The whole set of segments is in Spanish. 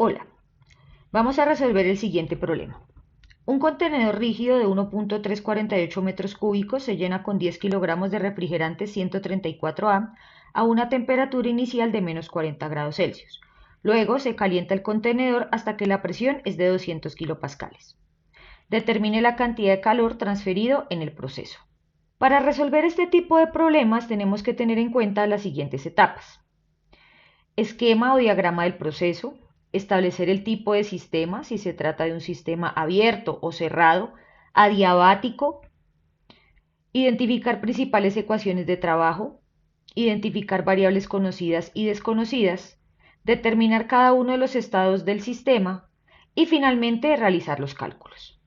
Hola, vamos a resolver el siguiente problema. Un contenedor rígido de 1.348 metros cúbicos se llena con 10 kilogramos de refrigerante 134A a una temperatura inicial de menos 40 grados Celsius. Luego se calienta el contenedor hasta que la presión es de 200 kilopascales. Determine la cantidad de calor transferido en el proceso. Para resolver este tipo de problemas tenemos que tener en cuenta las siguientes etapas. Esquema o diagrama del proceso, establecer el tipo de sistema, si se trata de un sistema abierto o cerrado, adiabático, identificar principales ecuaciones de trabajo, identificar variables conocidas y desconocidas, determinar cada uno de los estados del sistema y finalmente realizar los cálculos.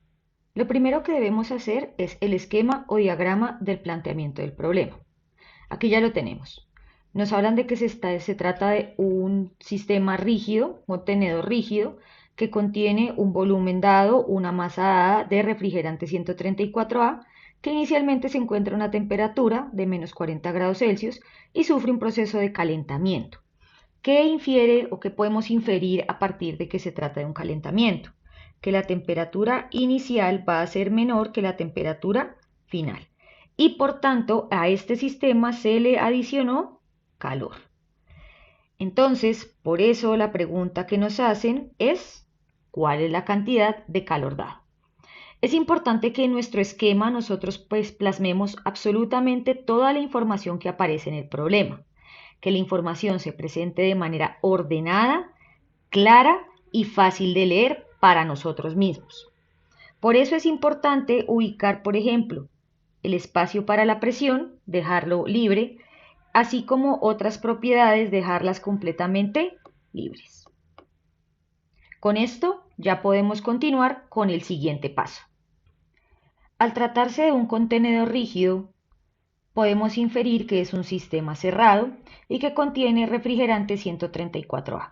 Lo primero que debemos hacer es el esquema o diagrama del planteamiento del problema. Aquí ya lo tenemos. Nos hablan de que se trata de un sistema rígido, un contenedor rígido, que contiene un volumen dado, una masa dada de refrigerante 134A, que inicialmente se encuentra a una temperatura de menos 40 grados Celsius y sufre un proceso de calentamiento. ¿Qué infiere o qué podemos inferir a partir de que se trata de un calentamiento? Que la temperatura inicial va a ser menor que la temperatura final y por tanto a este sistema se le adicionó calor. Entonces, por eso la pregunta que nos hacen es ¿cuál es la cantidad de calor dado? Es importante que en nuestro esquema nosotros plasmemos absolutamente toda la información que aparece en el problema, que la información se presente de manera ordenada, clara y fácil de leer para nosotros mismos. Por eso es importante ubicar, por ejemplo, el espacio para la presión, dejarlo libre, así como otras propiedades, dejarlas completamente libres. Con esto ya podemos continuar con el siguiente paso. Al tratarse de un contenedor rígido, podemos inferir que es un sistema cerrado y que contiene refrigerante 134A.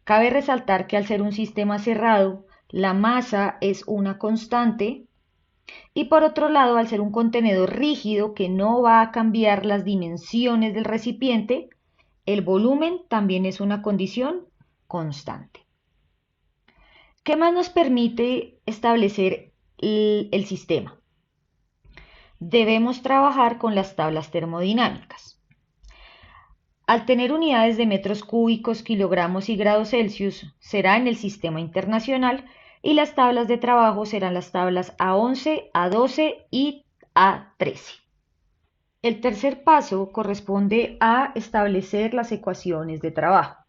Cabe resaltar que al ser un sistema cerrado, la masa es una constante y por otro lado, al ser un contenedor rígido que no va a cambiar las dimensiones del recipiente, el volumen también es una condición constante. ¿Qué más nos permite establecer el sistema? Debemos trabajar con las tablas termodinámicas. Al tener unidades de metros cúbicos, kilogramos y grados Celsius, será en el sistema internacional y las tablas de trabajo serán las tablas A11, A12 y A13. El tercer paso corresponde a establecer las ecuaciones de trabajo.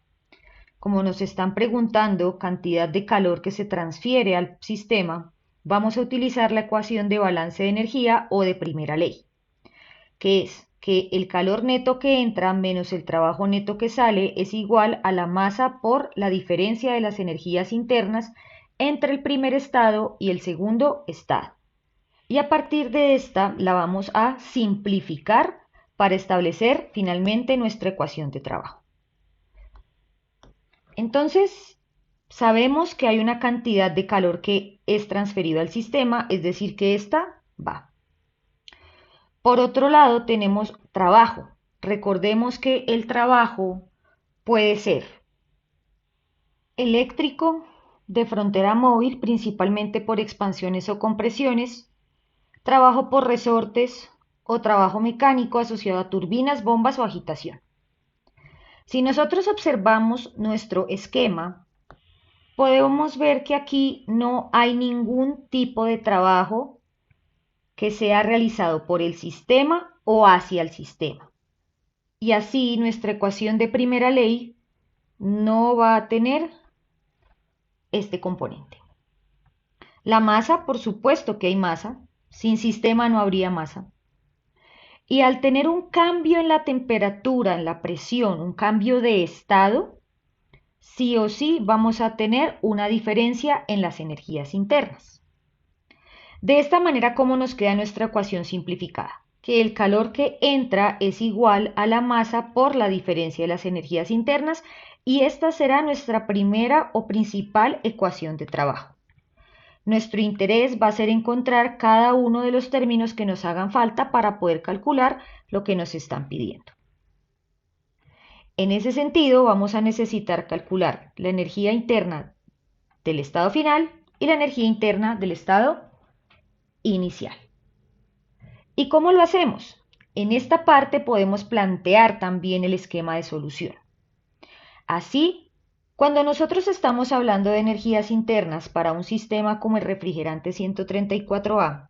Como nos están preguntando cantidad de calor que se transfiere al sistema, vamos a utilizar la ecuación de balance de energía o de primera ley, que es que el calor neto que entra menos el trabajo neto que sale es igual a la masa por la diferencia de las energías internas entre el primer estado y el segundo estado. Y a partir de esta la vamos a simplificar para establecer finalmente nuestra ecuación de trabajo. Entonces, sabemos que hay una cantidad de calor que es transferido al sistema, es decir, que esta va. Por otro lado, tenemos trabajo. Recordemos que el trabajo puede ser eléctrico, de frontera móvil, principalmente por expansiones o compresiones, trabajo por resortes o trabajo mecánico asociado a turbinas, bombas o agitación. Si nosotros observamos nuestro esquema, podemos ver que aquí no hay ningún tipo de trabajo que sea realizado por el sistema o hacia el sistema. Y así nuestra ecuación de primera ley no va a tener este componente. La masa, por supuesto que hay masa, sin sistema no habría masa. Y al tener un cambio en la temperatura, en la presión, un cambio de estado, sí o sí vamos a tener una diferencia en las energías internas. De esta manera, ¿cómo nos queda nuestra ecuación simplificada? Que el calor que entra es igual a la masa por la diferencia de las energías internas y esta será nuestra primera o principal ecuación de trabajo. Nuestro interés va a ser encontrar cada uno de los términos que nos hagan falta para poder calcular lo que nos están pidiendo. En ese sentido, vamos a necesitar calcular la energía interna del estado final y la energía interna del estado inicial. ¿Y cómo lo hacemos? En esta parte podemos plantear también el esquema de solución. Así, cuando nosotros estamos hablando de energías internas para un sistema como el refrigerante 134A,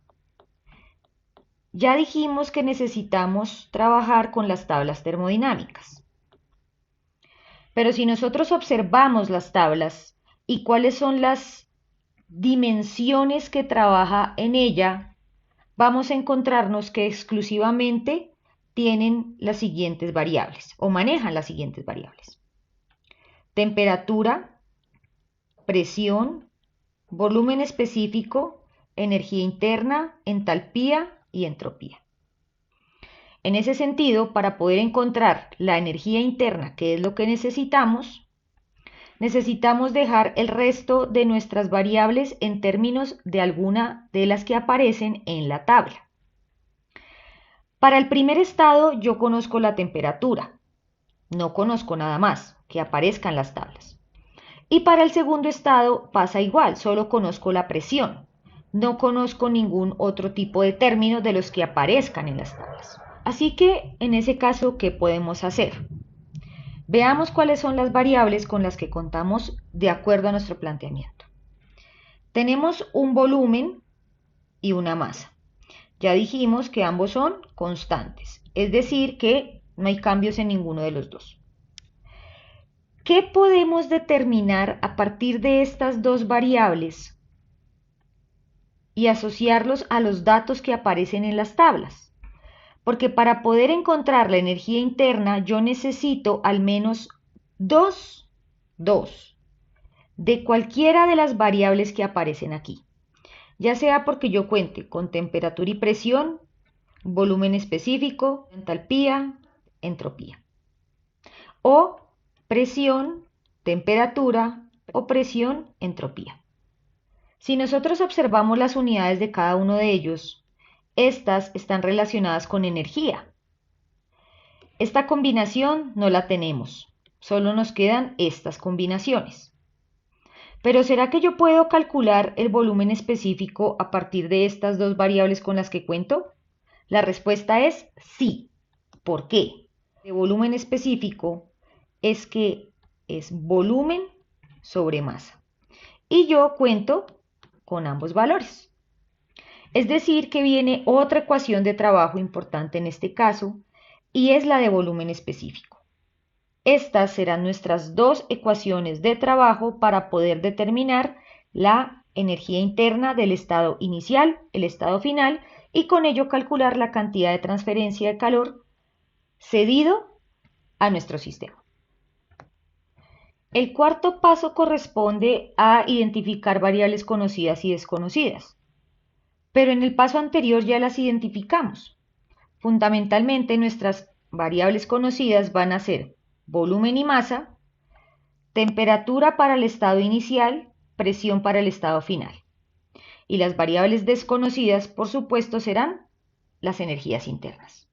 ya dijimos que necesitamos trabajar con las tablas termodinámicas. Pero si nosotros observamos las tablas y cuáles son las dimensiones que trabaja en ella, vamos a encontrarnos que exclusivamente tienen las siguientes variables o manejan las siguientes variables: temperatura, presión, volumen específico, energía interna, entalpía y entropía. En ese sentido, para poder encontrar la energía interna, que es lo que necesitamos dejar el resto de nuestras variables en términos de alguna de las que aparecen en la tabla. Para el primer estado yo conozco la temperatura, no conozco nada más que aparezca en las tablas. Y para el segundo estado pasa igual, solo conozco la presión, no conozco ningún otro tipo de términos de los que aparezcan en las tablas. Así que en ese caso, ¿qué podemos hacer? Veamos cuáles son las variables con las que contamos de acuerdo a nuestro planteamiento. Tenemos un volumen y una masa. Ya dijimos que ambos son constantes, es decir, que no hay cambios en ninguno de los dos. ¿Qué podemos determinar a partir de estas dos variables y asociarlos a los datos que aparecen en las tablas? Porque para poder encontrar la energía interna yo necesito al menos dos de cualquiera de las variables que aparecen aquí, ya sea porque yo cuente con temperatura y presión, volumen específico, entalpía, entropía, o presión, temperatura o presión, entropía. Si nosotros observamos las unidades de cada uno de ellos, estas están relacionadas con energía. Esta combinación no la tenemos, solo nos quedan estas combinaciones. Pero ¿será que yo puedo calcular el volumen específico a partir de estas dos variables con las que cuento? La respuesta es sí. ¿Por qué? El volumen específico es que es volumen sobre masa. Y yo cuento con ambos valores. Es decir, que viene otra ecuación de trabajo importante en este caso, y es la de volumen específico. Estas serán nuestras dos ecuaciones de trabajo para poder determinar la energía interna del estado inicial, el estado final, y con ello calcular la cantidad de transferencia de calor cedido a nuestro sistema. El cuarto paso corresponde a identificar variables conocidas y desconocidas. Pero en el paso anterior ya las identificamos. Fundamentalmente nuestras variables conocidas van a ser volumen y masa, temperatura para el estado inicial, presión para el estado final. Y las variables desconocidas, por supuesto, serán las energías internas.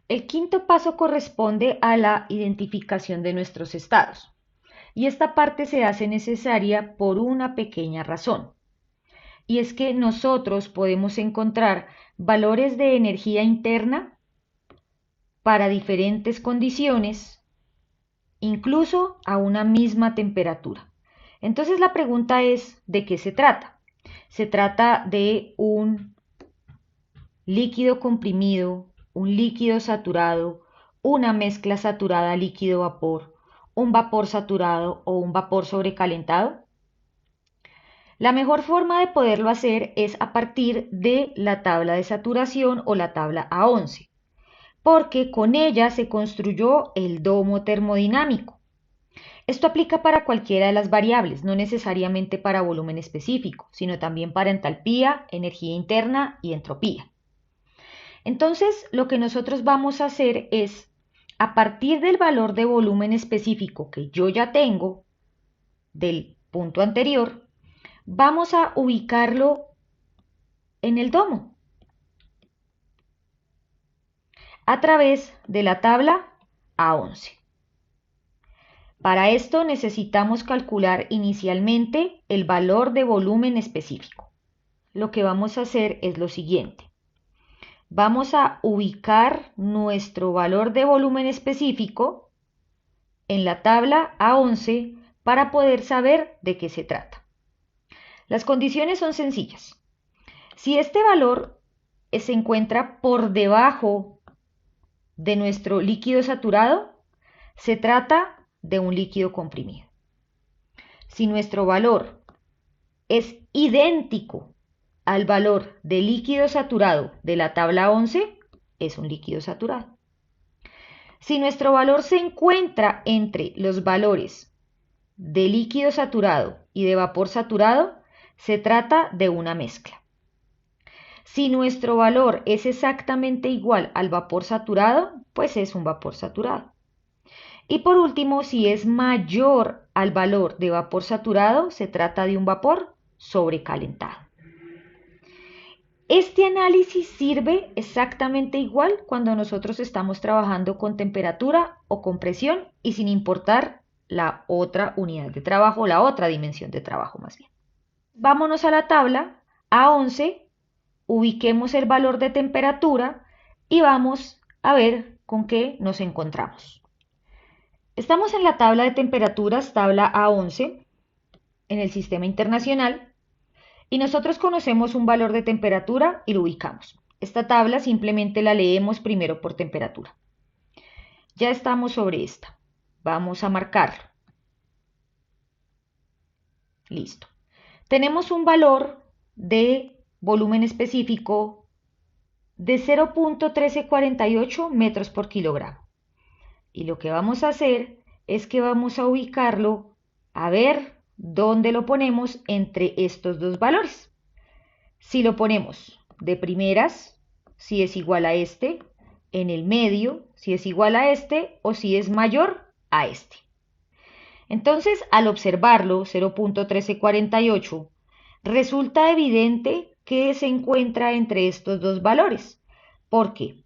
El quinto paso corresponde a la identificación de nuestros estados. Y esta parte se hace necesaria por una pequeña razón. Y es que nosotros podemos encontrar valores de energía interna para diferentes condiciones, incluso a una misma temperatura. Entonces la pregunta es, ¿de qué se trata? Se trata de un líquido comprimido, un líquido saturado, una mezcla saturada líquido-vapor, un vapor saturado o un vapor sobrecalentado. La mejor forma de poderlo hacer es a partir de la tabla de saturación o la tabla A11, porque con ella se construyó el domo termodinámico. Esto aplica para cualquiera de las variables, no necesariamente para volumen específico, sino también para entalpía, energía interna y entropía. Entonces, lo que nosotros vamos a hacer es, a partir del valor de volumen específico que yo ya tengo del punto anterior, vamos a ubicarlo en el domo a través de la tabla A11. Para esto necesitamos calcular inicialmente el valor de volumen específico. Lo que vamos a hacer es lo siguiente. Vamos a ubicar nuestro valor de volumen específico en la tabla A11 para poder saber de qué se trata. Las condiciones son sencillas. Si este valor se encuentra por debajo de nuestro líquido saturado, se trata de un líquido comprimido. Si nuestro valor es idéntico al valor de líquido saturado de la tabla 11, es un líquido saturado. Si nuestro valor se encuentra entre los valores de líquido saturado y de vapor saturado, se trata de una mezcla. Si nuestro valor es exactamente igual al vapor saturado, pues es un vapor saturado. Y por último, si es mayor al valor de vapor saturado, se trata de un vapor sobrecalentado. Este análisis sirve exactamente igual cuando nosotros estamos trabajando con temperatura o con presión y sin importar la otra unidad de trabajo, la otra dimensión de trabajo más bien. Vámonos a la tabla A11, ubiquemos el valor de temperatura y vamos a ver con qué nos encontramos. Estamos en la tabla de temperaturas, tabla A11, en el sistema internacional, y nosotros conocemos un valor de temperatura y lo ubicamos. Esta tabla simplemente la leemos primero por temperatura. Ya estamos sobre esta. Vamos a marcarlo. Listo. Tenemos un valor de volumen específico de 0.1348 metros por kilogramo. Y lo que vamos a hacer es que vamos a ubicarlo a ver dónde lo ponemos entre estos dos valores. Si lo ponemos de primeras, si es igual a este, en el medio, si es igual a este o si es mayor a este. Entonces, al observarlo, 0.1348, resulta evidente que se encuentra entre estos dos valores, porque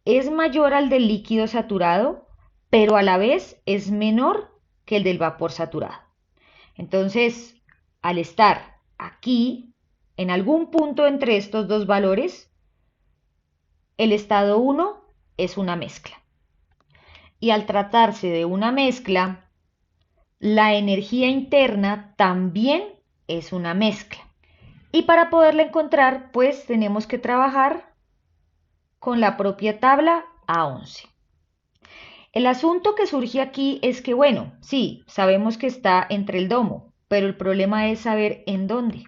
es mayor al del líquido saturado, pero a la vez es menor que el del vapor saturado. Entonces, al estar aquí, en algún punto entre estos dos valores, el estado 1 es una mezcla. Y al tratarse de una mezcla, la energía interna también es una mezcla. Y para poderla encontrar, pues tenemos que trabajar con la propia tabla A11. El asunto que surge aquí es que, bueno, sí, sabemos que está entre el domo, pero el problema es saber en dónde.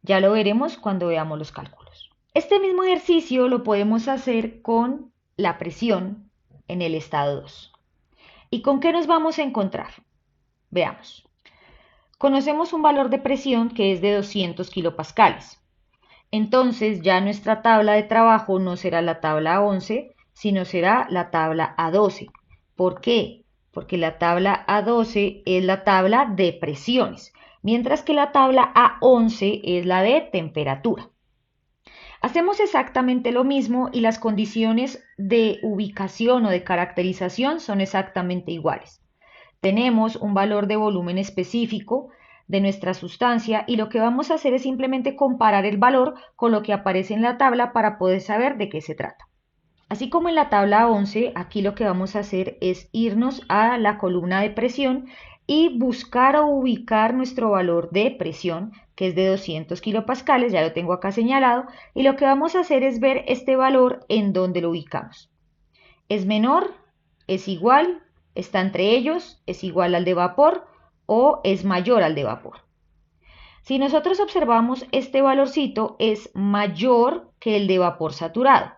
Ya lo veremos cuando veamos los cálculos. Este mismo ejercicio lo podemos hacer con la presión en el estado 2. ¿Y con qué nos vamos a encontrar? Veamos. Conocemos un valor de presión que es de 200 kilopascales. Entonces ya nuestra tabla de trabajo no será la tabla 11, sino será la tabla A12. ¿Por qué? Porque la tabla A12 es la tabla de presiones, mientras que la tabla A11 es la de temperatura. Hacemos exactamente lo mismo y las condiciones de ubicación o de caracterización son exactamente iguales. Tenemos un valor de volumen específico de nuestra sustancia y lo que vamos a hacer es simplemente comparar el valor con lo que aparece en la tabla para poder saber de qué se trata. Así como en la tabla 11, aquí lo que vamos a hacer es irnos a la columna de presión y buscar o ubicar nuestro valor de presión, que es de 200 kilopascales, ya lo tengo acá señalado, y lo que vamos a hacer es ver este valor en donde lo ubicamos. ¿Es menor? ¿Es igual? ¿Está entre ellos? ¿Es igual al de vapor? ¿O es mayor al de vapor? Si nosotros observamos este valorcito es mayor que el de vapor saturado.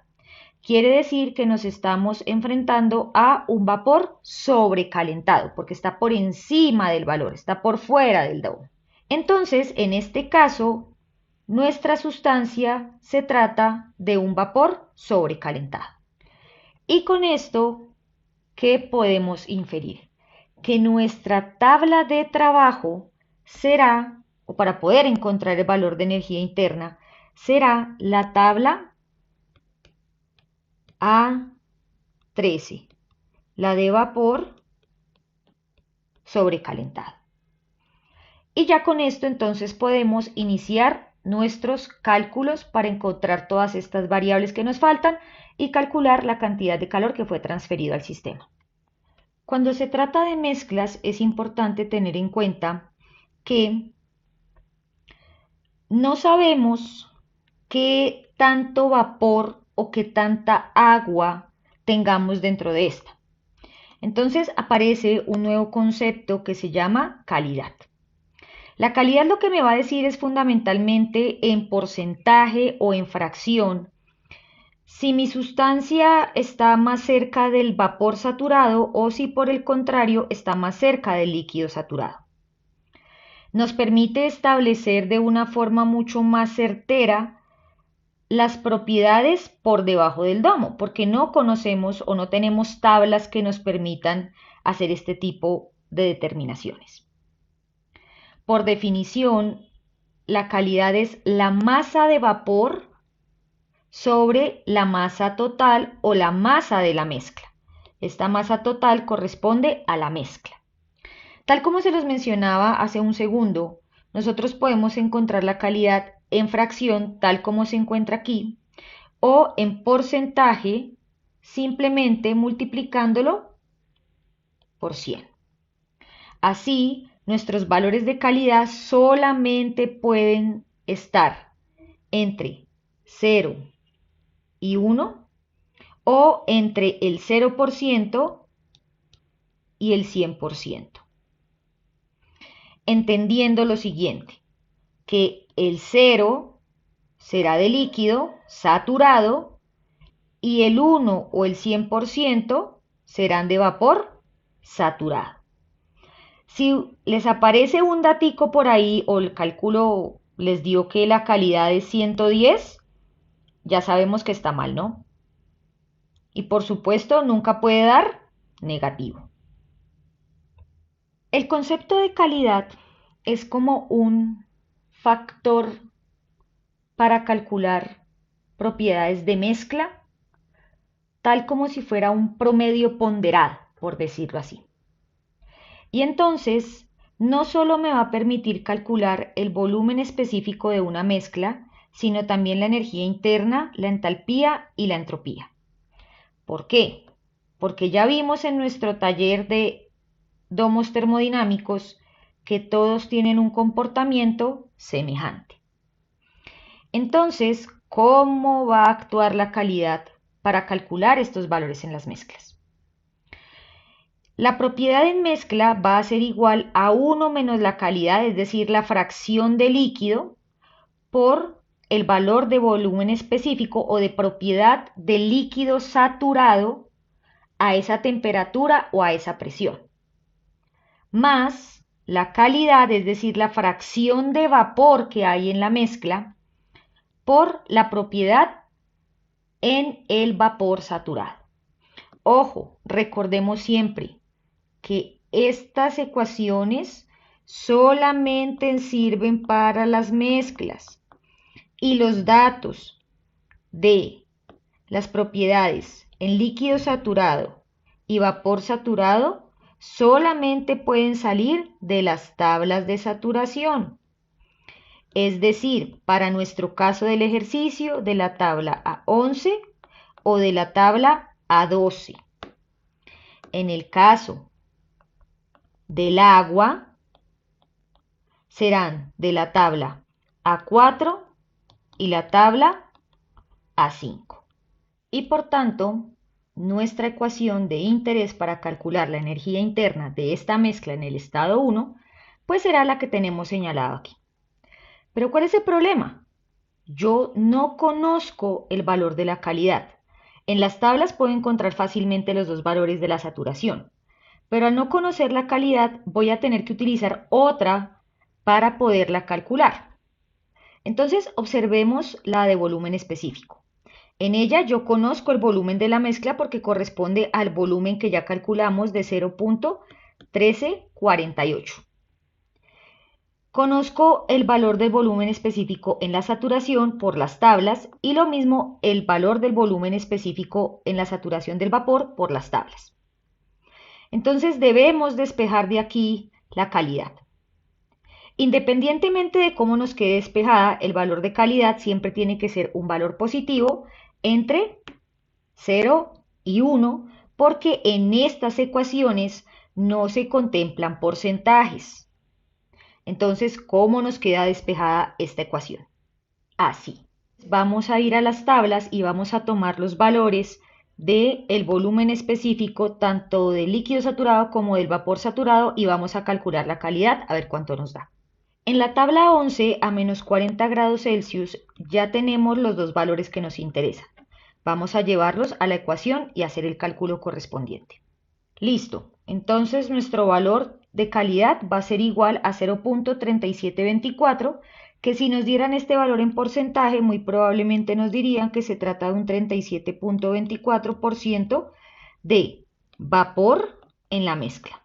Quiere decir que nos estamos enfrentando a un vapor sobrecalentado, porque está por encima del valor, está por fuera del domo. Entonces, en este caso, nuestra sustancia se trata de un vapor sobrecalentado. Y con esto, ¿qué podemos inferir? Que nuestra tabla de trabajo será, o para poder encontrar el valor de energía interna, será la tabla A13, la de vapor sobrecalentado. Y ya con esto entonces podemos iniciar nuestros cálculos para encontrar todas estas variables que nos faltan y calcular la cantidad de calor que fue transferido al sistema. Cuando se trata de mezclas es importante tener en cuenta que no sabemos qué tanto vapor o qué tanta agua tengamos dentro de esta. Entonces aparece un nuevo concepto que se llama calidad. La calidad lo que me va a decir es fundamentalmente en porcentaje o en fracción si mi sustancia está más cerca del vapor saturado o si por el contrario está más cerca del líquido saturado. Nos permite establecer de una forma mucho más certera las propiedades por debajo del domo, porque no conocemos o no tenemos tablas que nos permitan hacer este tipo de determinaciones. Por definición, la calidad es la masa de vapor sobre la masa total o la masa de la mezcla. Esta masa total corresponde a la mezcla. Tal como se los mencionaba hace un segundo, nosotros podemos encontrar la calidad en fracción, tal como se encuentra aquí, o en porcentaje, simplemente multiplicándolo por 100. Así, nuestros valores de calidad solamente pueden estar entre 0 y 1 o entre el 0% y el 100%. Entendiendo lo siguiente, que el 0 será de líquido saturado y el 1 o el 100% serán de vapor saturado. Si les aparece un datico por ahí o el cálculo les dio que la calidad es 110, ya sabemos que está mal, ¿no? Y por supuesto nunca puede dar negativo. El concepto de calidad es como un factor para calcular propiedades de mezcla, tal como si fuera un promedio ponderado, por decirlo así. Y entonces, no solo me va a permitir calcular el volumen específico de una mezcla, sino también la energía interna, la entalpía y la entropía. ¿Por qué? Porque ya vimos en nuestro taller de domos termodinámicos que todos tienen un comportamiento semejante. Entonces, ¿cómo va a actuar la calidad para calcular estos valores en las mezclas? La propiedad en mezcla va a ser igual a 1 menos la calidad, es decir, la fracción de líquido, por el valor de volumen específico o de propiedad del líquido saturado a esa temperatura o a esa presión, más la calidad, es decir, la fracción de vapor que hay en la mezcla, por la propiedad en el vapor saturado. Ojo, recordemos siempre que estas ecuaciones solamente sirven para las mezclas y los datos de las propiedades en líquido saturado y vapor saturado solamente pueden salir de las tablas de saturación. Es decir, para nuestro caso del ejercicio, de la tabla A11 o de la tabla A12. En el caso del agua, serán de la tabla A4 y la tabla A5. Y por tanto, nuestra ecuación de interés para calcular la energía interna de esta mezcla en el estado 1, pues será la que tenemos señalado aquí. Pero ¿cuál es el problema? Yo no conozco el valor de la calidad. En las tablas puedo encontrar fácilmente los dos valores de la saturación, pero al no conocer la calidad voy a tener que utilizar otra para poderla calcular. Entonces observemos la de volumen específico. En ella yo conozco el volumen de la mezcla porque corresponde al volumen que ya calculamos de 0.1348. Conozco el valor del volumen específico en la saturación por las tablas y lo mismo el valor del volumen específico en la saturación del vapor por las tablas. Entonces debemos despejar de aquí la calidad. Independientemente de cómo nos quede despejada, el valor de calidad siempre tiene que ser un valor positivo entre 0 y 1, porque en estas ecuaciones no se contemplan porcentajes. Entonces, ¿cómo nos queda despejada esta ecuación? Así. Vamos a ir a las tablas y vamos a tomar los valores del volumen específico, tanto del líquido saturado como del vapor saturado, y vamos a calcular la calidad a ver cuánto nos da. En la tabla 11 a menos 40 grados Celsius ya tenemos los dos valores que nos interesan. Vamos a llevarlos a la ecuación y hacer el cálculo correspondiente. Listo, entonces nuestro valor de calidad va a ser igual a 0.3724, que si nos dieran este valor en porcentaje, muy probablemente nos dirían que se trata de un 37.24% de vapor en la mezcla.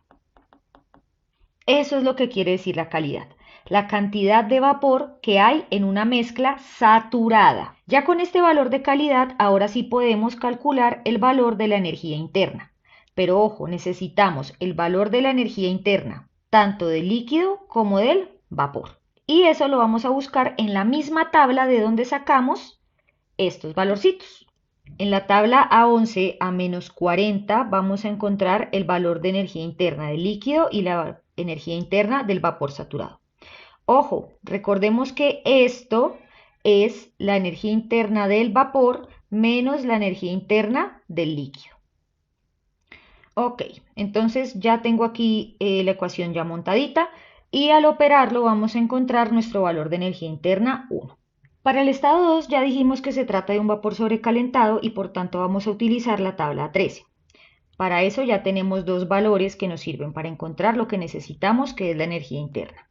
Eso es lo que quiere decir la calidad, la cantidad de vapor que hay en una mezcla saturada. Ya con este valor de calidad, ahora sí podemos calcular el valor de la energía interna. Pero ojo, necesitamos el valor de la energía interna, tanto del líquido como del vapor. Y eso lo vamos a buscar en la misma tabla de donde sacamos estos valorcitos. En la tabla A11 a menos 40 vamos a encontrar el valor de energía interna del líquido y la energía interna del vapor saturado. Ojo, recordemos que esto es la energía interna del vapor menos la energía interna del líquido. Ok, entonces ya tengo aquí la ecuación ya montadita y al operarlo vamos a encontrar nuestro valor de energía interna 1. Para el estado 2 ya dijimos que se trata de un vapor sobrecalentado y por tanto vamos a utilizar la tabla 13. Para eso ya tenemos dos valores que nos sirven para encontrar lo que necesitamos, que es la energía interna.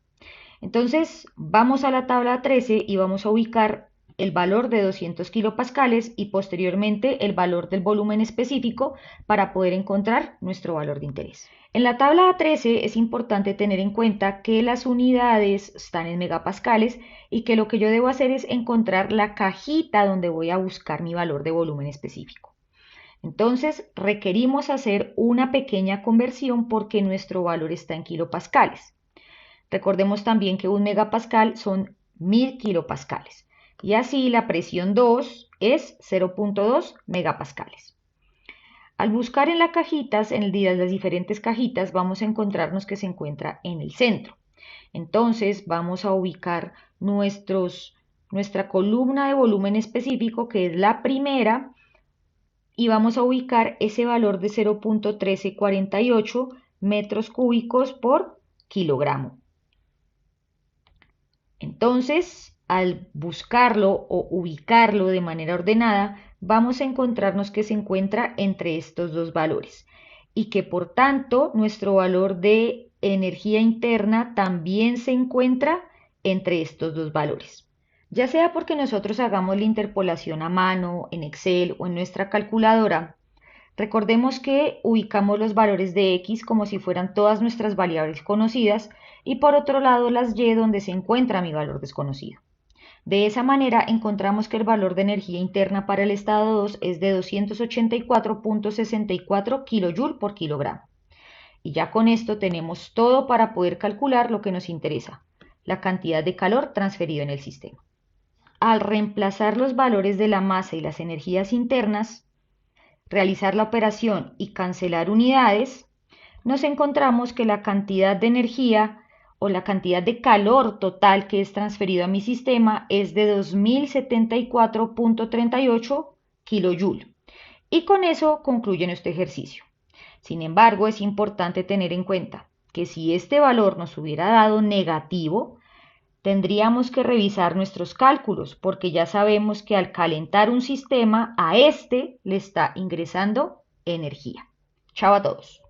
Entonces vamos a la tabla 13 y vamos a ubicar el valor de 200 kilopascales y posteriormente el valor del volumen específico para poder encontrar nuestro valor de interés. En la tabla 13 es importante tener en cuenta que las unidades están en megapascales y que lo que yo debo hacer es encontrar la cajita donde voy a buscar mi valor de volumen específico. Entonces requerimos hacer una pequeña conversión porque nuestro valor está en kilopascales. Recordemos también que un megapascal son 1000 kilopascales y así la presión 2 es 0.2 megapascales. Al buscar en las cajitas, en las diferentes cajitas, vamos a encontrarnos que se encuentra en el centro. Entonces vamos a ubicar nuestra columna de volumen específico, que es la primera, y vamos a ubicar ese valor de 0.1348 metros cúbicos por kilogramo. Entonces, al buscarlo o ubicarlo de manera ordenada, vamos a encontrarnos que se encuentra entre estos dos valores y que por tanto nuestro valor de energía interna también se encuentra entre estos dos valores. Ya sea porque nosotros hagamos la interpolación a mano, en Excel o en nuestra calculadora, recordemos que ubicamos los valores de X como si fueran todas nuestras variables conocidas y por otro lado las Y donde se encuentra mi valor desconocido. De esa manera encontramos que el valor de energía interna para el estado 2 es de 284.64 kJ por kilogramo. Y ya con esto tenemos todo para poder calcular lo que nos interesa, la cantidad de calor transferido en el sistema. Al reemplazar los valores de la masa y las energías internas, realizar la operación y cancelar unidades, nos encontramos que la cantidad de energía o la cantidad de calor total que es transferido a mi sistema es de 2074.38 kJ. Y con eso concluye nuestro ejercicio. Sin embargo, es importante tener en cuenta que si este valor nos hubiera dado negativo, tendríamos que revisar nuestros cálculos porque ya sabemos que al calentar un sistema a este le está ingresando energía. Chao a todos.